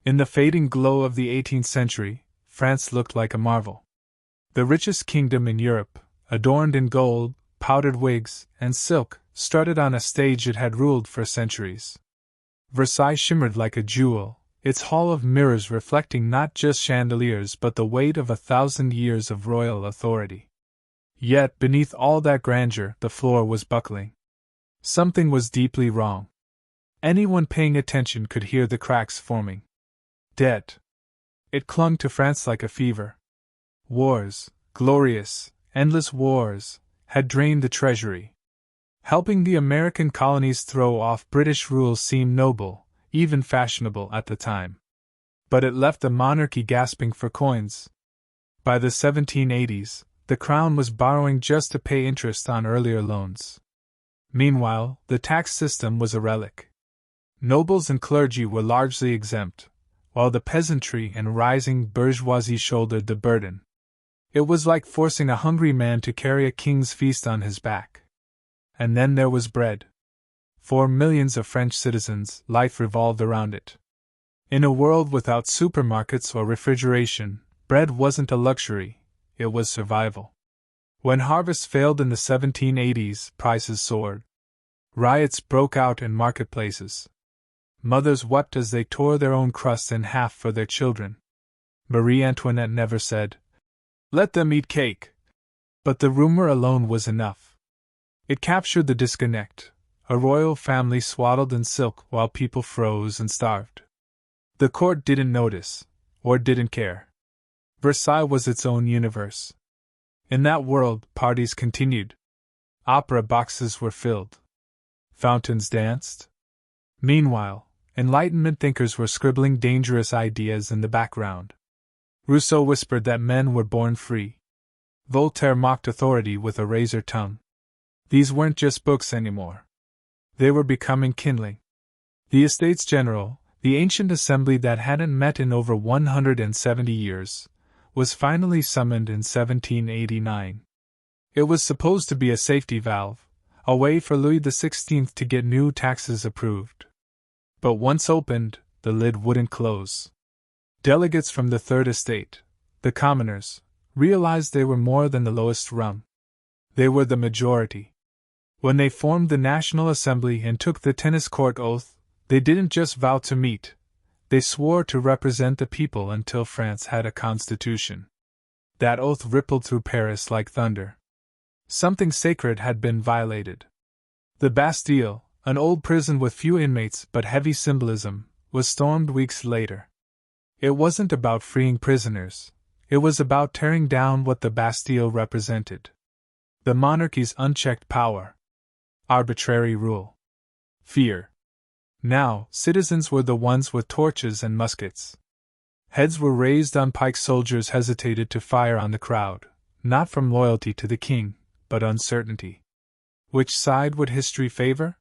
In the fading glow of the 18th century, France looked like a marvel. The richest kingdom in Europe, adorned in gold, powdered wigs, and silk, strutted on a stage it had ruled for centuries. Versailles shimmered like a jewel, its hall of mirrors reflecting not just chandeliers but the weight of 1,000 years of royal authority. Yet, beneath all that grandeur, the floor was buckling. Something was deeply wrong. Anyone paying attention could hear the cracks forming. Debt. It clung to France like a fever. Wars, glorious, endless wars, had drained the treasury. Helping the American colonies throw off British rule seemed noble, even fashionable at the time. But it left the monarchy gasping for coins. By the 1780s, the crown was borrowing just to pay interest on earlier loans. Meanwhile, the tax system was a relic. Nobles and clergy were largely exempt, while the peasantry and rising bourgeoisie shouldered the burden. It was like forcing a hungry man to carry a king's feast on his back. And then there was bread. For millions of French citizens, life revolved around it. In a world without supermarkets or refrigeration, bread wasn't a luxury, it was survival. When harvests failed in the 1780s, prices soared. Riots broke out in marketplaces. Mothers wept as they tore their own crust in half for their children. Marie Antoinette never said, "Let them eat cake." But the rumor alone was enough. It captured the disconnect, a royal family swaddled in silk while people froze and starved. The court didn't notice, or didn't care. Versailles was its own universe. In that world, parties continued. Opera boxes were filled. Fountains danced. Meanwhile, Enlightenment thinkers were scribbling dangerous ideas in the background. Rousseau whispered that men were born free. Voltaire mocked authority with a razor tongue. These weren't just books anymore. They were becoming kindling. The Estates General, the ancient assembly that hadn't met in over 170 years, was finally summoned in 1789. It was supposed to be a safety valve, a way for Louis XVI to get new taxes approved. But once opened, the lid wouldn't close. Delegates from the Third Estate, the commoners, realized they were more than the lowest rung. They were the majority. When they formed the National Assembly and took the tennis court oath, they didn't just vow to meet, they swore to represent the people until France had a constitution. That oath rippled through Paris like thunder. Something sacred had been violated. The Bastille, an old prison with few inmates but heavy symbolism, was stormed weeks later. It wasn't about freeing prisoners, it was about tearing down what the Bastille represented. The monarchy's unchecked power. Arbitrary rule. Fear. Now, citizens were the ones with torches and muskets. Heads were raised on pikes. Soldiers hesitated to fire on the crowd, not from loyalty to the king, but uncertainty. Which side would history favor?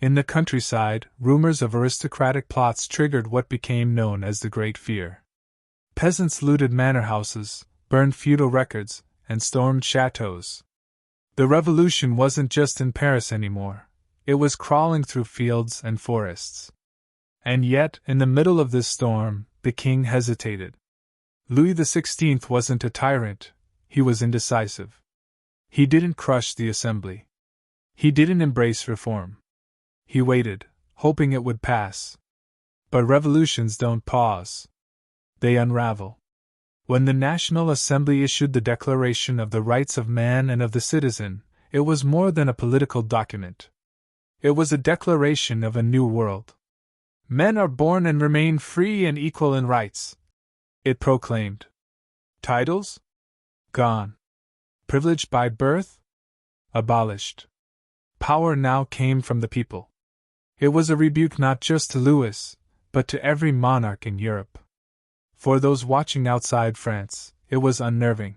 In the countryside, rumors of aristocratic plots triggered what became known as the Great Fear. Peasants looted manor houses, burned feudal records, and stormed chateaux. The revolution wasn't just in Paris anymore, it was crawling through fields and forests. And yet, in the middle of this storm, the king hesitated. Louis XVI wasn't a tyrant, he was indecisive. He didn't crush the assembly. He didn't embrace reform. He waited, hoping it would pass. But revolutions don't pause. They unravel. When the National Assembly issued the Declaration of the Rights of Man and of the Citizen, it was more than a political document. It was a declaration of a new world. Men are born and remain free and equal in rights, it proclaimed. Titles? Gone. Privilege by birth? Abolished. Power now came from the people. It was a rebuke not just to Louis, but to every monarch in Europe. For those watching outside France, it was unnerving.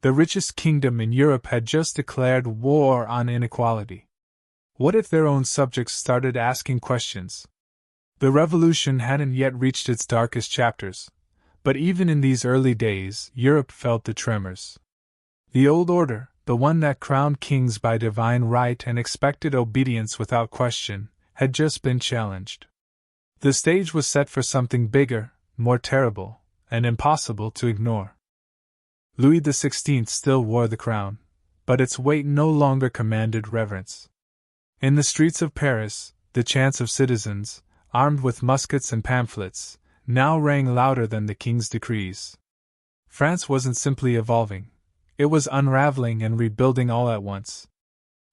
The richest kingdom in Europe had just declared war on inequality. What if their own subjects started asking questions? The revolution hadn't yet reached its darkest chapters, but even in these early days, Europe felt the tremors. The old order, the one that crowned kings by divine right and expected obedience without question, had just been challenged. The stage was set for something bigger, more terrible, and impossible to ignore. Louis XVI still wore the crown, but its weight no longer commanded reverence. In the streets of Paris, the chants of citizens, armed with muskets and pamphlets, now rang louder than the king's decrees. France wasn't simply evolving, it was unraveling and rebuilding all at once.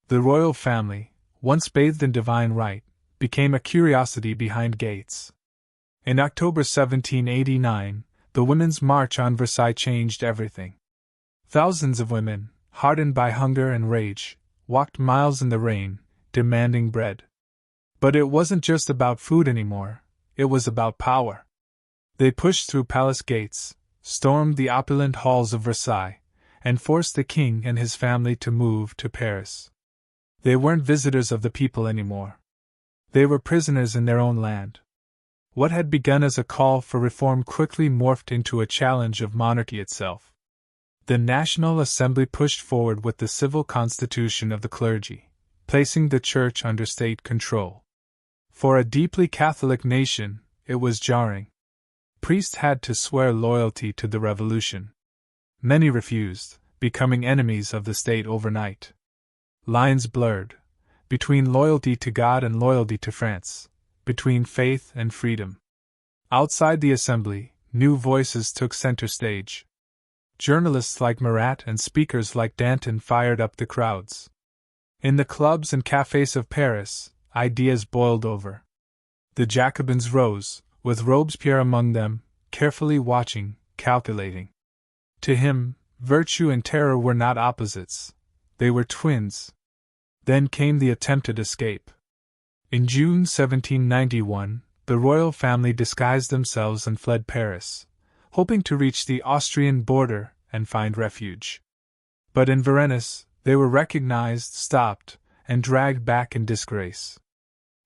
The royal family, once bathed in divine right, became a curiosity behind gates. In October 1789, the Women's March on Versailles changed everything. Thousands of women, hardened by hunger and rage, walked miles in the rain, demanding bread. But it wasn't just about food anymore, it was about power. They pushed through palace gates, stormed the opulent halls of Versailles, and forced the king and his family to move to Paris. They weren't visitors of the people anymore. They were prisoners in their own land. What had begun as a call for reform quickly morphed into a challenge of monarchy itself. The National Assembly pushed forward with the civil constitution of the clergy, placing the church under state control. For a deeply Catholic nation, it was jarring. Priests had to swear loyalty to the revolution. Many refused, becoming enemies of the state overnight. Lines blurred, between loyalty to God and loyalty to France, between faith and freedom. Outside the assembly, new voices took center stage. Journalists like Marat and speakers like Danton fired up the crowds. In the clubs and cafes of Paris, ideas boiled over. The Jacobins rose, with Robespierre among them, carefully watching, calculating. To him, virtue and terror were not opposites, they were twins. Then came the attempted escape. In June 1791, the royal family disguised themselves and fled Paris, hoping to reach the Austrian border and find refuge. But in Varennes, they were recognized, stopped, and dragged back in disgrace.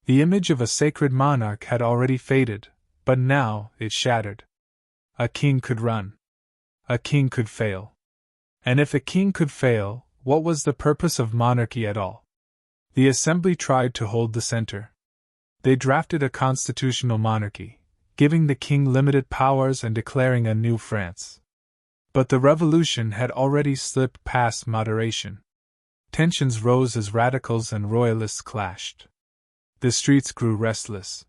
The image of a sacred monarch had already faded, but now it shattered. A king could run. A king could fail. And if a king could fail, what was the purpose of monarchy at all? The assembly tried to hold the center. They drafted a constitutional monarchy, giving the king limited powers and declaring a new France. But the revolution had already slipped past moderation. Tensions rose as radicals and royalists clashed. The streets grew restless.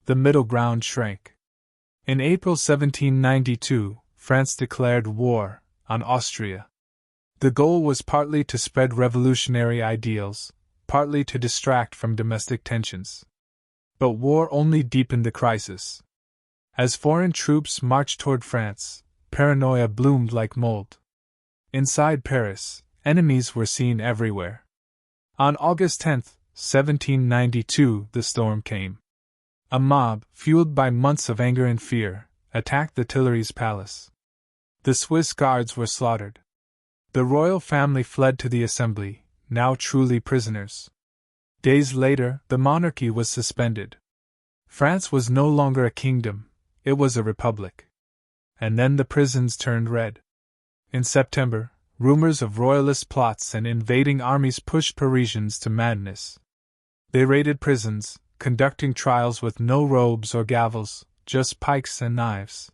The middle ground shrank. In April 1792, France declared war on Austria. The goal was partly to spread revolutionary ideals, partly to distract from domestic tensions. But war only deepened the crisis. As foreign troops marched toward France, paranoia bloomed like mold. Inside Paris, enemies were seen everywhere. On August 10, 1792, the storm came. A mob, fueled by months of anger and fear, attacked the Tuileries Palace. The Swiss guards were slaughtered. The royal family fled to the assembly, now truly prisoners. Days later, the monarchy was suspended. France was no longer a kingdom, it was a republic. And then the prisons turned red. In September, rumors of royalist plots and invading armies pushed Parisians to madness. They raided prisons, conducting trials with no robes or gavels, just pikes and knives.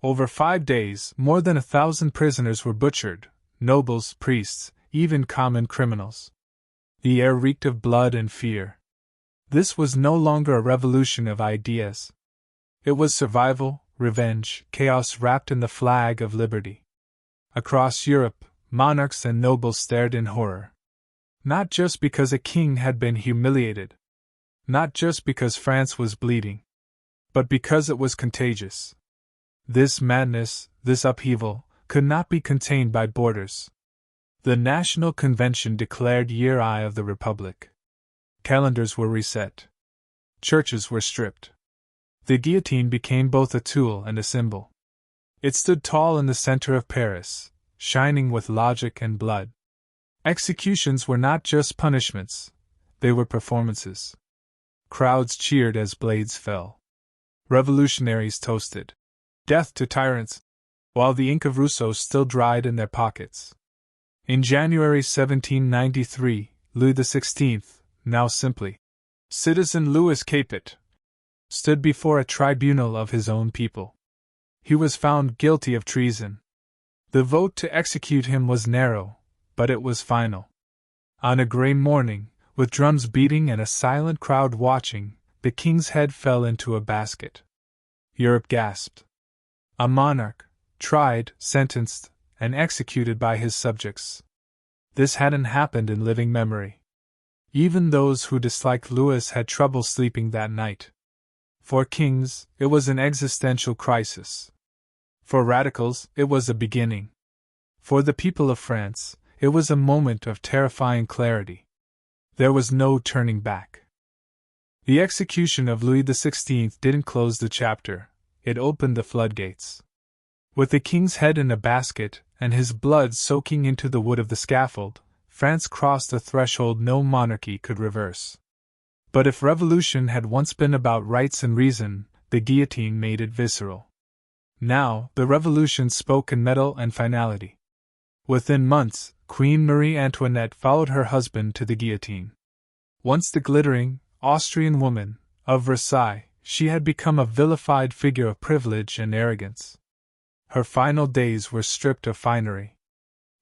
Over 5 days, more than 1,000 prisoners were butchered, nobles, priests, even common criminals. The air reeked of blood and fear. This was no longer a revolution of ideas. It was survival, revenge, chaos wrapped in the flag of liberty. Across Europe, monarchs and nobles stared in horror. Not just because a king had been humiliated. Not just because France was bleeding. But because it was contagious. This madness, this upheaval, could not be contained by borders. The National Convention declared Year I of the Republic. Calendars were reset. Churches were stripped. The guillotine became both a tool and a symbol. It stood tall in the center of Paris, shining with logic and blood. Executions were not just punishments, they were performances. Crowds cheered as blades fell. Revolutionaries toasted death to tyrants, while the ink of Rousseau still dried in their pockets. In January 1793, Louis XVI, now simply Citizen Louis Capet, stood before a tribunal of his own people. He was found guilty of treason. The vote to execute him was narrow, but it was final. On a grey morning, with drums beating and a silent crowd watching, the king's head fell into a basket. Europe gasped. A monarch, tried, sentenced, and executed by his subjects. This hadn't happened in living memory. Even those who disliked Louis had trouble sleeping that night. For kings, it was an existential crisis. For radicals, it was a beginning. For the people of France, it was a moment of terrifying clarity. There was no turning back. The execution of Louis XVI didn't close the chapter, it opened the floodgates. With the king's head in a basket, and his blood soaking into the wood of the scaffold, France crossed a threshold no monarchy could reverse. But if revolution had once been about rights and reason, the guillotine made it visceral. Now, the revolution spoke in metal and finality. Within months, Queen Marie Antoinette followed her husband to the guillotine. Once the glittering, Austrian woman, of Versailles, she had become a vilified figure of privilege and arrogance. Her final days were stripped of finery.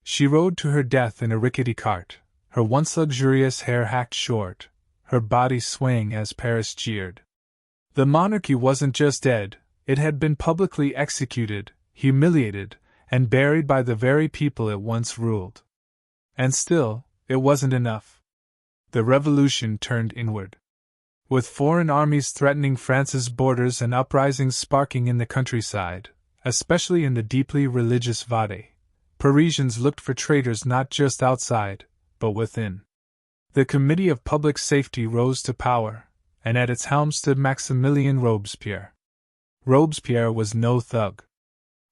She rode to her death in a rickety cart, her once luxurious hair hacked short, her body swaying as Paris jeered. The monarchy wasn't just dead, it had been publicly executed, humiliated, and buried by the very people it once ruled. And still, it wasn't enough. The revolution turned inward. With foreign armies threatening France's borders and uprisings sparking in the countryside, especially in the deeply religious Vade, Parisians looked for traitors not just outside, but within. The Committee of Public Safety rose to power, and at its helm stood Maximilien Robespierre. Robespierre was no thug.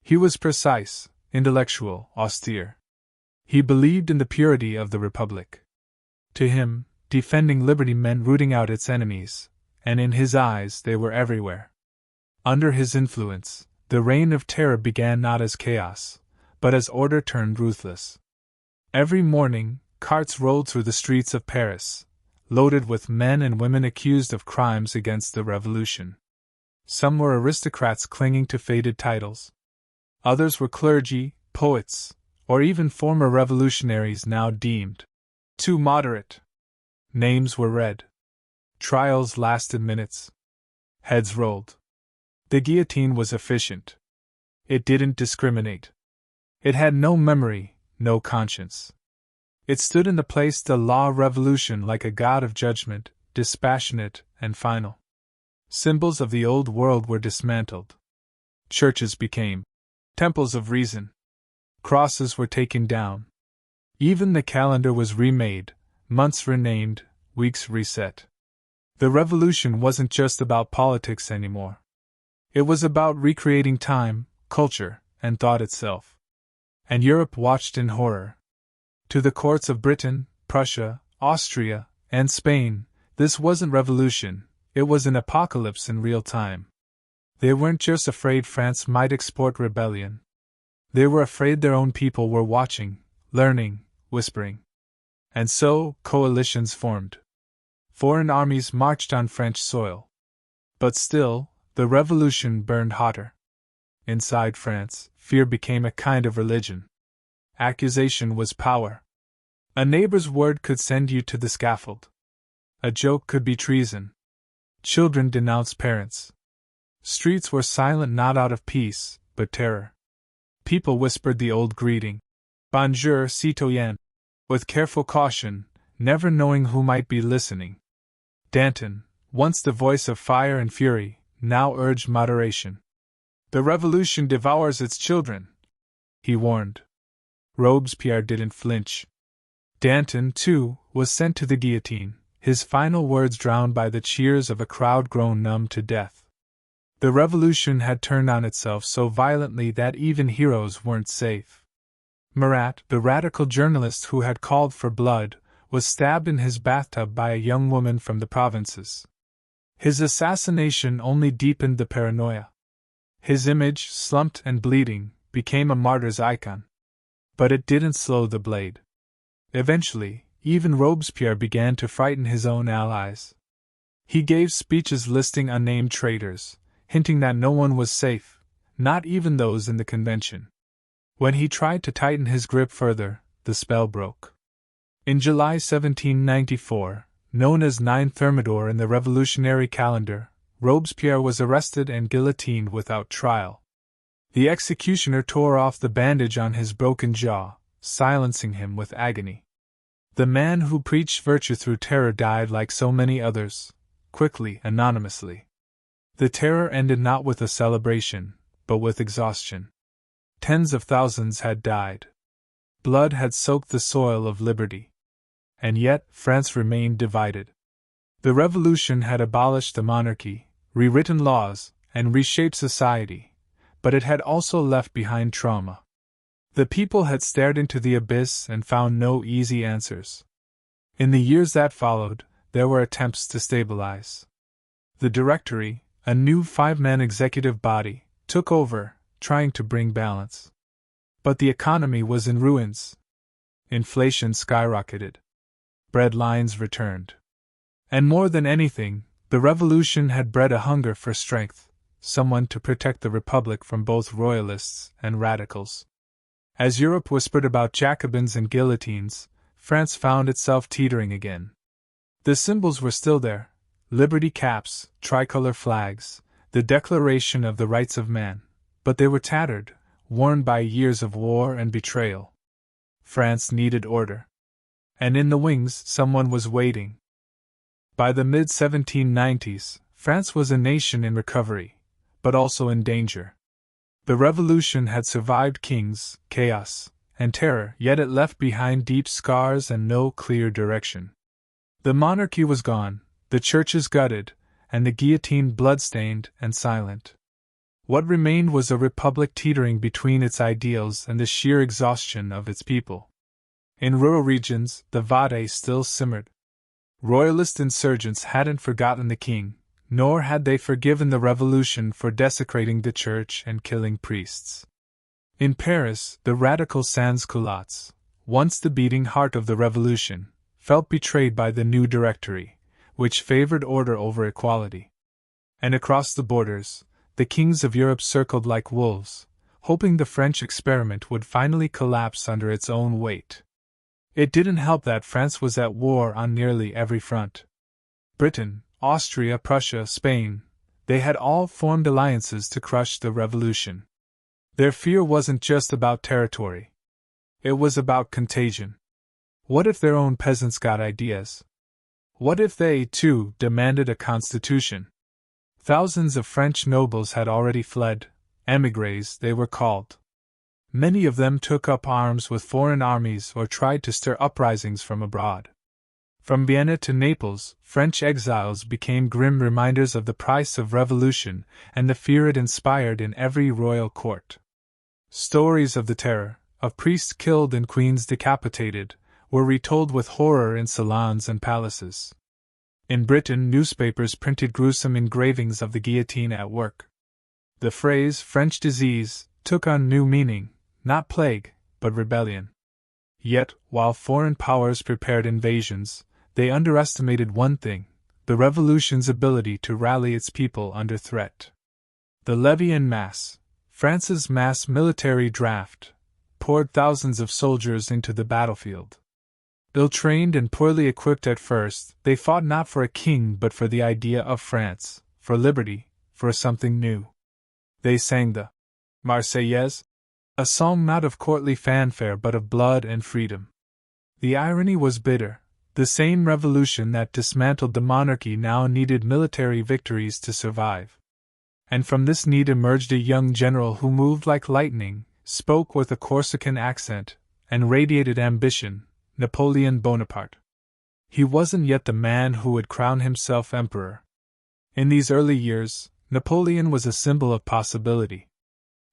He was precise, intellectual, austere. He believed in the purity of the Republic. To him, defending liberty meant rooting out its enemies, and in his eyes they were everywhere. Under his influence, the reign of terror began not as chaos, but as order turned ruthless. Every morning, carts rolled through the streets of Paris, loaded with men and women accused of crimes against the revolution. Some were aristocrats clinging to faded titles. Others were clergy, poets, or even former revolutionaries now deemed too moderate. Names were read. Trials lasted minutes. Heads rolled. The guillotine was efficient. It didn't discriminate. It had no memory, no conscience. It stood in the place the law revolution like a god of judgment, dispassionate and final. Symbols of the old world were dismantled. Churches became temples of reason. Crosses were taken down. Even the calendar was remade, months renamed, weeks reset. The revolution wasn't just about politics anymore. It was about recreating time, culture, and thought itself. And Europe watched in horror. To the courts of Britain, Prussia, Austria, and Spain, this wasn't revolution, it was an apocalypse in real time. They weren't just afraid France might export rebellion. They were afraid their own people were watching, learning, whispering. And so, coalitions formed. Foreign armies marched on French soil. But still, the revolution burned hotter. Inside France, fear became a kind of religion. Accusation was power. A neighbor's word could send you to the scaffold. A joke could be treason. Children denounced parents. Streets were silent not out of peace, but terror. People whispered the old greeting, Bonjour, citoyen, with careful caution, never knowing who might be listening. Danton, once the voice of fire and fury, now urged moderation. The revolution devours its children, he warned. Robespierre didn't flinch. Danton, too, was sent to the guillotine, his final words drowned by the cheers of a crowd grown numb to death. The revolution had turned on itself so violently that even heroes weren't safe. Marat, the radical journalist who had called for blood, was stabbed in his bathtub by a young woman from the provinces. His assassination only deepened the paranoia. His image, slumped and bleeding, became a martyr's icon. But it didn't slow the blade. Eventually, even Robespierre began to frighten his own allies. He gave speeches listing unnamed traitors, hinting that no one was safe, not even those in the convention. When he tried to tighten his grip further, the spell broke. In July 1794, known as 9 Thermidor in the revolutionary calendar, Robespierre was arrested and guillotined without trial. The executioner tore off the bandage on his broken jaw, silencing him with agony. The man who preached virtue through terror died like so many others, quickly, anonymously. The terror ended not with a celebration, but with exhaustion. Tens of thousands had died. Blood had soaked the soil of liberty. And yet, France remained divided. The revolution had abolished the monarchy, rewritten laws, and reshaped society, but it had also left behind trauma. The people had stared into the abyss and found no easy answers. In the years that followed, there were attempts to stabilize. The Directory, a new 5-man executive body, took over, trying to bring balance. But the economy was in ruins. Inflation skyrocketed. Bread lines returned. And more than anything, the revolution had bred a hunger for strength, someone to protect the Republic from both royalists and radicals. As Europe whispered about Jacobins and guillotines, France found itself teetering again. The symbols were still there: liberty caps, tricolor flags, the Declaration of the Rights of Man, but they were tattered, worn by years of war and betrayal. France needed order. And in the wings, someone was waiting. By the mid-1790s, France was a nation in recovery, but also in danger. The revolution had survived kings, chaos, and terror, yet it left behind deep scars and no clear direction. The monarchy was gone, the churches gutted, and the guillotine bloodstained and silent. What remained was a republic teetering between its ideals and the sheer exhaustion of its people. In rural regions, the Vade still simmered. Royalist insurgents hadn't forgotten the king, nor had they forgiven the revolution for desecrating the church and killing priests. In Paris, the radical sans-culottes, once the beating heart of the revolution, felt betrayed by the new Directory, which favored order over equality. And across the borders, the kings of Europe circled like wolves, hoping the French experiment would finally collapse under its own weight. It didn't help that France was at war on nearly every front. Britain, Austria, Prussia, Spain, they had all formed alliances to crush the revolution. Their fear wasn't just about territory. It was about contagion. What if their own peasants got ideas? What if they, too, demanded a constitution? Thousands of French nobles had already fled, émigrés they were called. Many of them took up arms with foreign armies or tried to stir uprisings from abroad. From Vienna to Naples, French exiles became grim reminders of the price of revolution and the fear it inspired in every royal court. Stories of the terror, of priests killed and queens decapitated, were retold with horror in salons and palaces. In Britain, newspapers printed gruesome engravings of the guillotine at work. The phrase French disease took on new meaning, not plague, but rebellion. Yet, while foreign powers prepared invasions, they underestimated one thing: the revolution's ability to rally its people under threat. The levy en masse, France's mass military draft, poured thousands of soldiers into the battlefield. Ill-trained and poorly equipped at first, they fought not for a king but for the idea of France, for liberty, for something new. They sang the Marseillaise, a song not of courtly fanfare but of blood and freedom. The irony was bitter. The same revolution that dismantled the monarchy now needed military victories to survive. And from this need emerged a young general who moved like lightning, spoke with a Corsican accent, and radiated ambition: Napoleon Bonaparte. He wasn't yet the man who would crown himself emperor. In these early years, Napoleon was a symbol of possibility.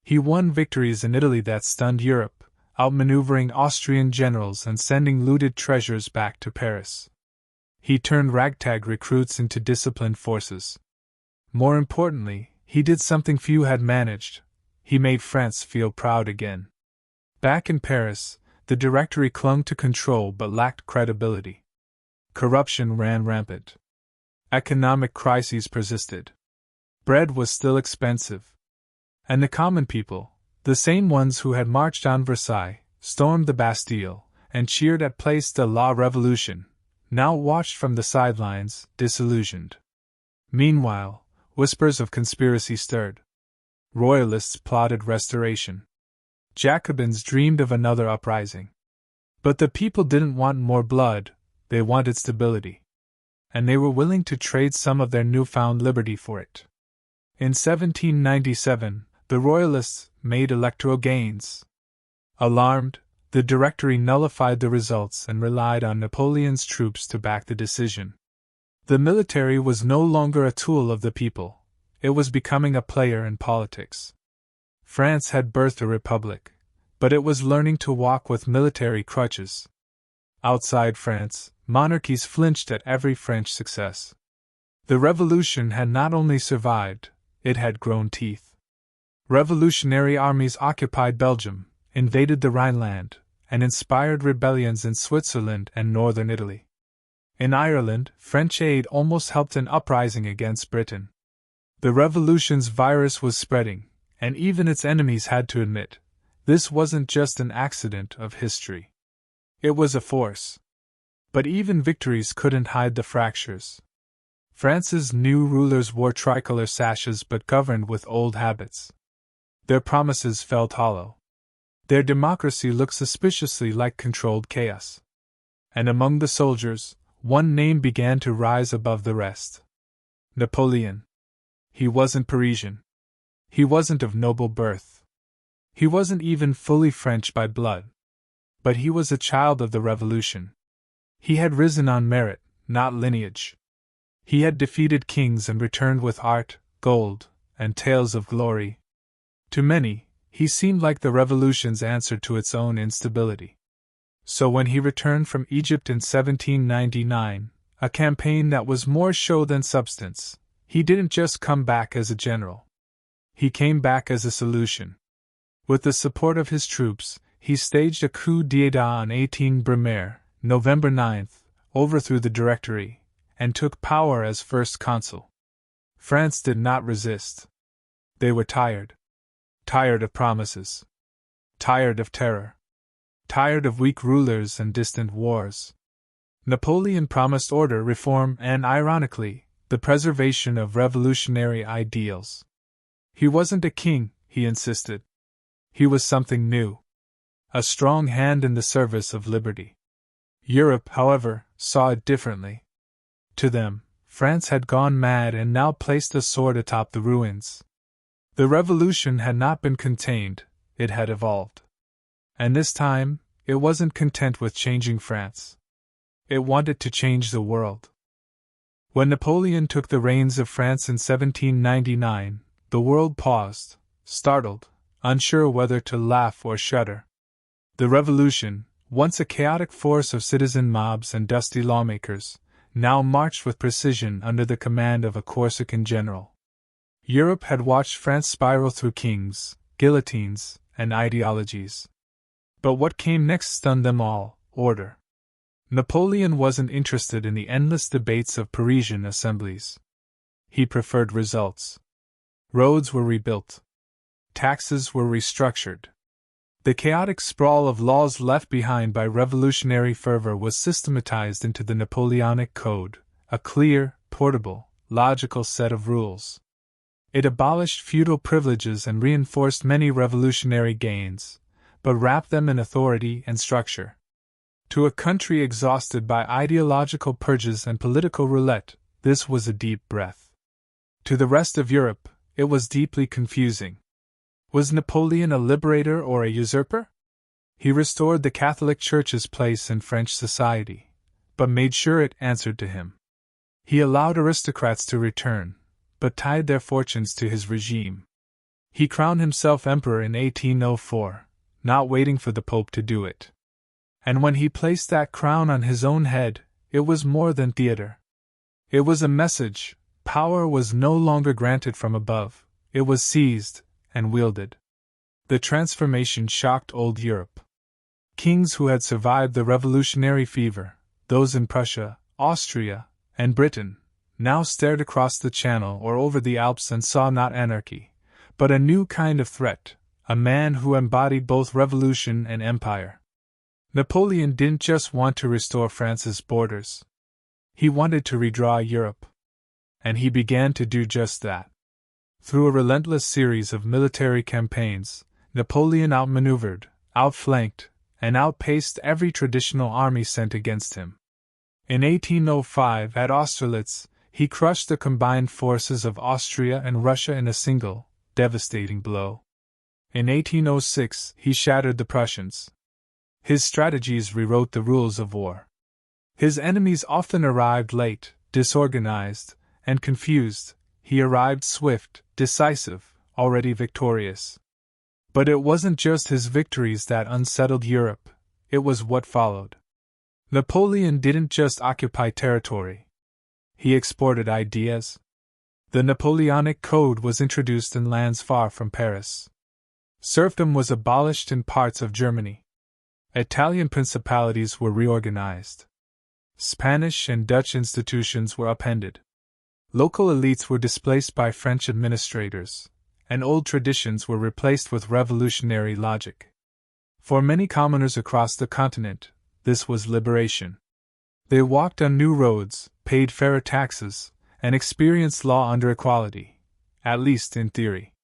He won victories in Italy that stunned Europe, outmaneuvering Austrian generals and sending looted treasures back to Paris. He turned ragtag recruits into disciplined forces. More importantly, he did something few had managed: he made France feel proud again. Back in Paris, the Directory clung to control but lacked credibility. Corruption ran rampant. Economic crises persisted. Bread was still expensive. And the common people, the same ones who had marched on Versailles, stormed the Bastille, and cheered at Place de la Revolution, now watched from the sidelines, disillusioned. Meanwhile, whispers of conspiracy stirred. Royalists plotted restoration. Jacobins dreamed of another uprising. But the people didn't want more blood, they wanted stability. And they were willing to trade some of their newfound liberty for it. In 1797, the Royalists made electoral gains. Alarmed, the Directory nullified the results and relied on Napoleon's troops to back the decision. The military was no longer a tool of the people, it was becoming a player in politics. France had birthed a republic, but it was learning to walk with military crutches. Outside France, monarchies flinched at every French success. The revolution had not only survived, it had grown teeth. Revolutionary armies occupied Belgium, invaded the Rhineland, and inspired rebellions in Switzerland and northern Italy. In Ireland, French aid almost helped an uprising against Britain. The revolution's virus was spreading, and even its enemies had to admit, this wasn't just an accident of history. It was a force. But even victories couldn't hide the fractures. France's new rulers wore tricolor sashes but governed with old habits. Their promises felt hollow. Their democracy looked suspiciously like controlled chaos. And among the soldiers, one name began to rise above the rest. Napoleon. He wasn't Parisian. He wasn't of noble birth. He wasn't even fully French by blood. But he was a child of the Revolution. He had risen on merit, not lineage. He had defeated kings and returned with art, gold, and tales of glory. To many, he seemed like the Revolution's answer to its own instability. So when he returned from Egypt in 1799, a campaign that was more show than substance, he didn't just come back as a general. He came back as a solution. With the support of his troops, he staged a coup d'état on 18 Brumaire, November 9th, overthrew the Directory, and took power as first consul. France did not resist. They were tired. Tired of promises. Tired of terror. Tired of weak rulers and distant wars. Napoleon promised order, reform, and, ironically, the preservation of revolutionary ideals. He wasn't a king, he insisted. He was something new. A strong hand in the service of liberty. Europe, however, saw it differently. To them, France had gone mad and now placed a sword atop the ruins. The revolution had not been contained, it had evolved. And this time, it wasn't content with changing France. It wanted to change the world. When Napoleon took the reins of France in 1799, the world paused, startled, unsure whether to laugh or shudder. The revolution, once a chaotic force of citizen mobs and dusty lawmakers, now marched with precision under the command of a Corsican general. Europe had watched France spiral through kings, guillotines, and ideologies. But what came next stunned them all: order. Napoleon wasn't interested in the endless debates of Parisian assemblies. He preferred results. Roads were rebuilt. Taxes were restructured. The chaotic sprawl of laws left behind by revolutionary fervor was systematized into the Napoleonic Code, a clear, portable, logical set of rules. It abolished feudal privileges and reinforced many revolutionary gains, but wrapped them in authority and structure. To a country exhausted by ideological purges and political roulette, this was a deep breath. To the rest of Europe, it was deeply confusing. Was Napoleon a liberator or a usurper? He restored the Catholic Church's place in French society, but made sure it answered to him. He allowed aristocrats to return, but tied their fortunes to his regime. He crowned himself emperor in 1804, not waiting for the Pope to do it. And when he placed that crown on his own head, it was more than theater. It was a message. Power was no longer granted from above, it was seized and wielded. The transformation shocked old Europe. Kings who had survived the revolutionary fever, those in Prussia, Austria, and Britain, now stared across the Channel or over the Alps and saw not anarchy, but a new kind of threat, a man who embodied both revolution and empire. Napoleon didn't just want to restore France's borders. He wanted to redraw Europe. And he began to do just that. Through a relentless series of military campaigns, Napoleon outmaneuvered, outflanked, and outpaced every traditional army sent against him. In 1805, at Austerlitz, he crushed the combined forces of Austria and Russia in a single, devastating blow. In 1806, he shattered the Prussians. His strategies rewrote the rules of war. His enemies often arrived late, disorganized, and confused. He arrived swift, decisive, already victorious. But it wasn't just his victories that unsettled Europe, it was what followed. Napoleon didn't just occupy territory. He exported ideas. The Napoleonic Code was introduced in lands far from Paris. Serfdom was abolished in parts of Germany. Italian principalities were reorganized. Spanish and Dutch institutions were upended. Local elites were displaced by French administrators, and old traditions were replaced with revolutionary logic. For many commoners across the continent, this was liberation. They walked on new roads, paid fairer taxes, and experienced law under equality, at least in theory.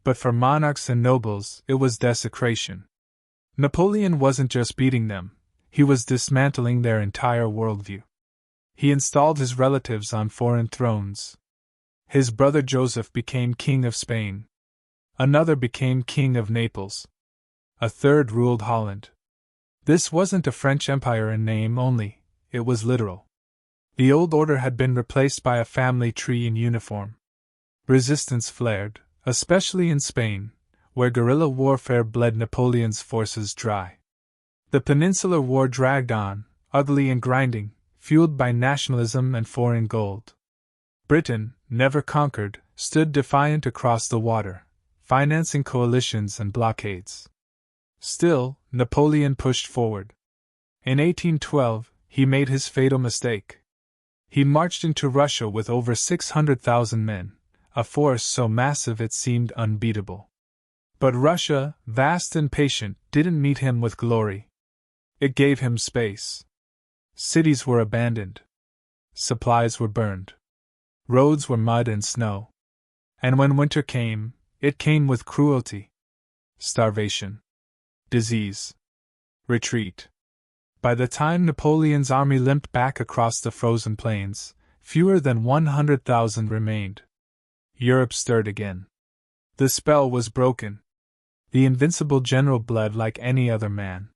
But for monarchs and nobles, it was desecration. Napoleon wasn't just beating them, he was dismantling their entire worldview. He installed his relatives on foreign thrones. His brother Joseph became king of Spain. Another became king of Naples. A third ruled Holland. This wasn't a French empire in name only, it was literal. The old order had been replaced by a family tree in uniform. Resistance flared, especially in Spain, where guerrilla warfare bled Napoleon's forces dry. The Peninsular War dragged on, ugly and grinding, fueled by nationalism and foreign gold. Britain, never conquered, stood defiant across the water, financing coalitions and blockades. Still, Napoleon pushed forward. In 1812, he made his fatal mistake. He marched into Russia with over 600,000 men, a force so massive it seemed unbeatable. But Russia, vast and patient, didn't meet him with glory. It gave him space. Cities were abandoned. Supplies were burned. Roads were mud and snow. And when winter came, it came with cruelty. Starvation. Disease. Retreat. By the time Napoleon's army limped back across the frozen plains, fewer than 100,000 remained. Europe stirred again. The spell was broken. The invincible general bled like any other man.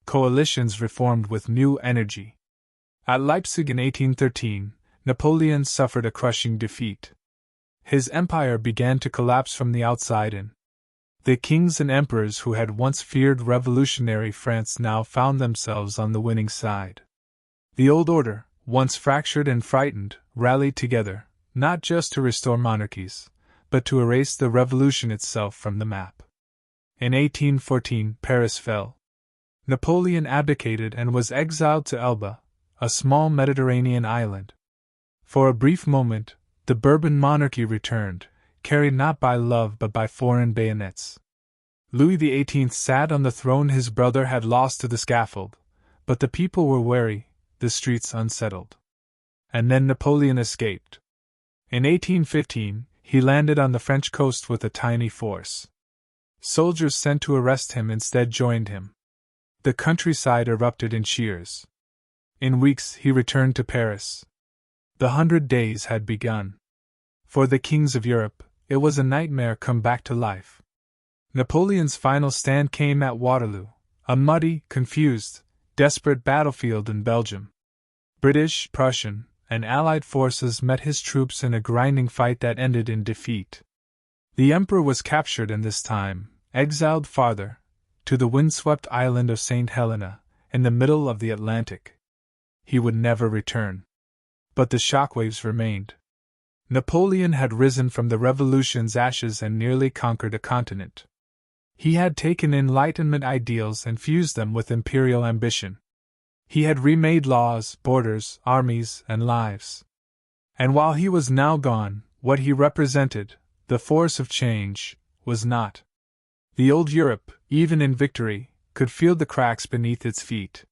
Coalitions reformed with new energy. At Leipzig in 1813, Napoleon suffered a crushing defeat. His empire began to collapse from the outside in. The kings and emperors who had once feared revolutionary France now found themselves on the winning side. The old order, once fractured and frightened, rallied together, not just to restore monarchies, but to erase the revolution itself from the map. In 1814, Paris fell. Napoleon abdicated and was exiled to Elba, a small Mediterranean island. For a brief moment, the Bourbon monarchy returned, carried not by love but by foreign bayonets. Louis XVIII sat on the throne his brother had lost to the scaffold, but the people were wary, the streets unsettled. And then Napoleon escaped. In 1815, he landed on the French coast with a tiny force. Soldiers sent to arrest him instead joined him. The countryside erupted in cheers. In weeks he returned to Paris. The 100 Days had begun. For the kings of Europe, it was a nightmare come back to life. Napoleon's final stand came at Waterloo, a muddy, confused, desperate battlefield in Belgium. British, Prussian, and Allied forces met his troops in a grinding fight that ended in defeat. The emperor was captured and this time, exiled farther, to the windswept island of St. Helena, in the middle of the Atlantic. He would never return. But the shockwaves remained. Napoleon had risen from the revolution's ashes and nearly conquered a continent. He had taken Enlightenment ideals and fused them with imperial ambition. He had remade laws, borders, armies, and lives. And while he was now gone, what he represented, the force of change, was not. The old Europe, even in victory, could feel the cracks beneath its feet.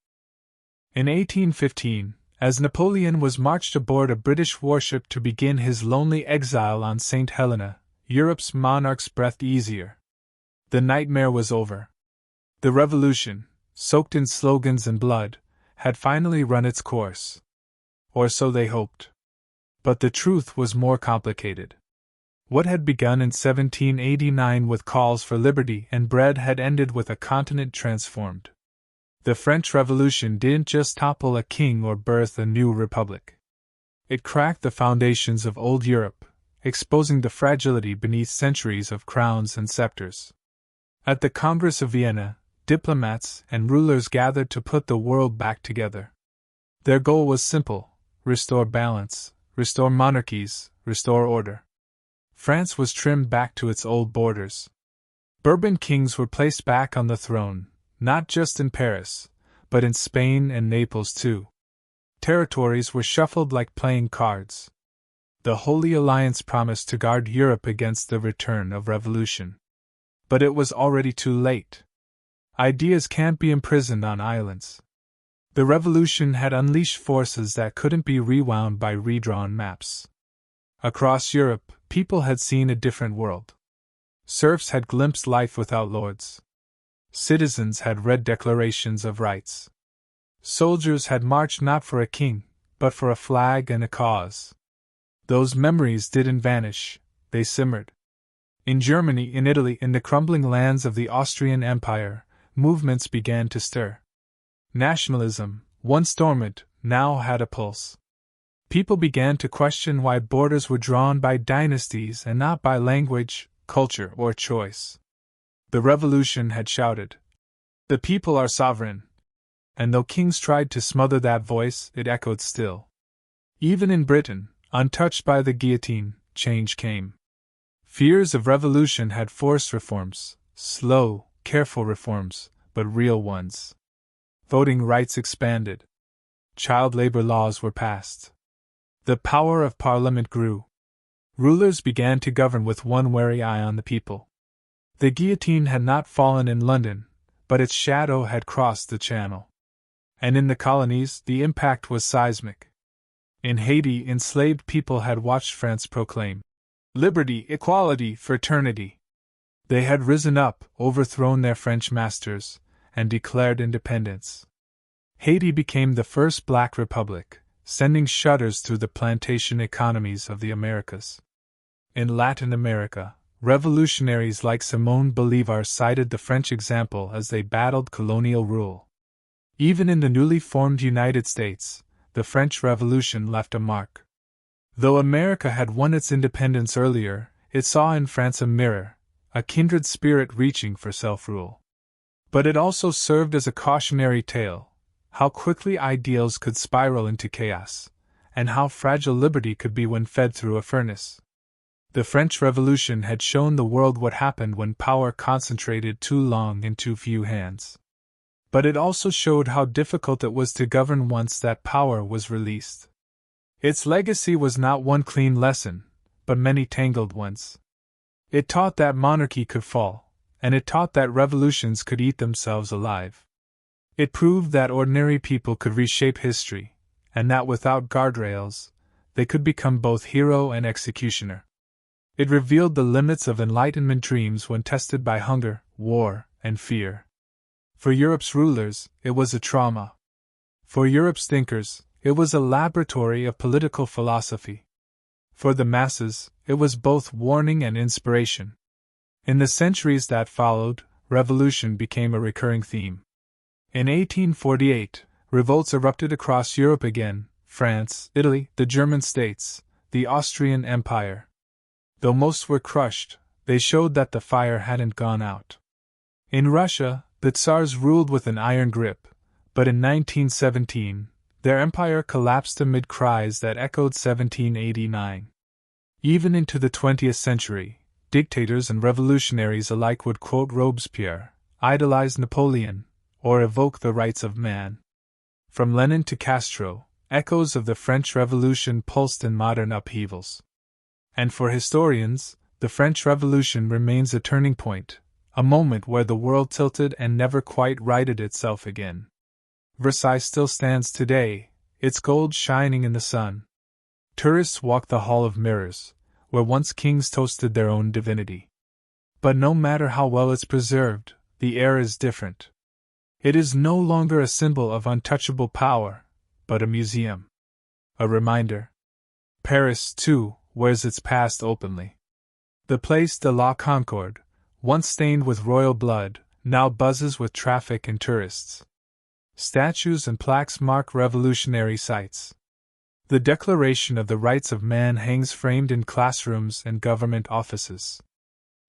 In 1815, as Napoleon was marched aboard a British warship to begin his lonely exile on St. Helena, Europe's monarchs breathed easier. The nightmare was over. The revolution, soaked in slogans and blood, had finally run its course. Or so they hoped. But the truth was more complicated. What had begun in 1789 with calls for liberty and bread had ended with a continent transformed. The French Revolution didn't just topple a king or birth a new republic. It cracked the foundations of old Europe, exposing the fragility beneath centuries of crowns and scepters. At the Congress of Vienna, diplomats and rulers gathered to put the world back together. Their goal was simple: restore balance, restore monarchies, restore order. France was trimmed back to its old borders. Bourbon kings were placed back on the throne, not just in Paris, but in Spain and Naples too. Territories were shuffled like playing cards. The Holy Alliance promised to guard Europe against the return of revolution. But it was already too late. Ideas can't be imprisoned on islands. The revolution had unleashed forces that couldn't be rewound by redrawn maps. Across Europe, people had seen a different world. Serfs had glimpsed life without lords. Citizens had read declarations of rights. Soldiers had marched not for a king, but for a flag and a cause. Those memories didn't vanish, they simmered. In Germany, in Italy, in the crumbling lands of the Austrian Empire, movements began to stir. Nationalism, once dormant, now had a pulse. People began to question why borders were drawn by dynasties and not by language, culture, or choice. The revolution had shouted, "The people are sovereign." And though kings tried to smother that voice, it echoed still. Even in Britain, untouched by the guillotine, change came. Fears of revolution had forced reforms, slow, careful reforms, but real ones. Voting rights expanded. Child labor laws were passed. The power of Parliament grew. Rulers began to govern with one wary eye on the people. The guillotine had not fallen in London, but its shadow had crossed the Channel. And in the colonies, the impact was seismic. In Haiti, enslaved people had watched France proclaim liberty, equality, fraternity. They had risen up, overthrown their French masters, and declared independence. Haiti became the first black republic, sending shudders through the plantation economies of the Americas. In Latin America, revolutionaries like Simón Bolívar cited the French example as they battled colonial rule. Even in the newly formed United States, the French Revolution left a mark. Though America had won its independence earlier, it saw in France a mirror, a kindred spirit reaching for self-rule. But it also served as a cautionary tale: how quickly ideals could spiral into chaos, and how fragile liberty could be when fed through a furnace. The French Revolution had shown the world what happened when power concentrated too long in too few hands. But it also showed how difficult it was to govern once that power was released. Its legacy was not one clean lesson, but many tangled ones. It taught that monarchy could fall, and it taught that revolutions could eat themselves alive. It proved that ordinary people could reshape history, and that without guardrails, they could become both hero and executioner. It revealed the limits of Enlightenment dreams when tested by hunger, war, and fear. For Europe's rulers, it was a trauma. For Europe's thinkers, it was a laboratory of political philosophy. For the masses, it was both warning and inspiration. In the centuries that followed, revolution became a recurring theme. In 1848, revolts erupted across Europe again: France, Italy, the German states, the Austrian Empire. Though most were crushed, they showed that the fire hadn't gone out. In Russia, the Tsars ruled with an iron grip, but in 1917, their empire collapsed amid cries that echoed 1789. Even into the 20th century, dictators and revolutionaries alike would quote Robespierre, idolize Napoleon, or evoke the rights of man. From Lenin to Castro, echoes of the French Revolution pulsed in modern upheavals. And for historians, the French Revolution remains a turning point, a moment where the world tilted and never quite righted itself again. Versailles still stands today, its gold shining in the sun. Tourists walk the Hall of Mirrors, where once kings toasted their own divinity. But no matter how well it's preserved, the air is different. It is no longer a symbol of untouchable power, but a museum. A reminder. Paris, too, wears its past openly. The Place de la Concorde, once stained with royal blood, now buzzes with traffic and tourists. Statues and plaques mark revolutionary sites. The Declaration of the Rights of Man hangs framed in classrooms and government offices.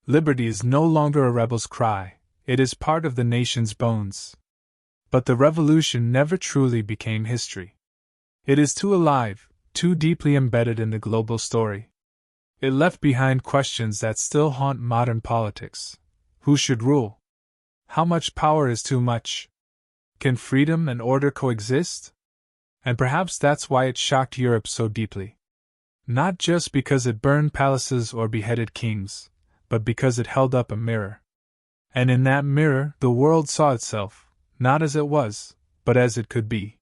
Liberty is no longer a rebel's cry, it is part of the nation's bones. But the revolution never truly became history. It is too alive, too deeply embedded in the global story. It left behind questions that still haunt modern politics. Who should rule? How much power is too much? Can freedom and order coexist? And perhaps that's why it shocked Europe so deeply. Not just because it burned palaces or beheaded kings, but because it held up a mirror. And in that mirror, the world saw itself, not as it was, but as it could be.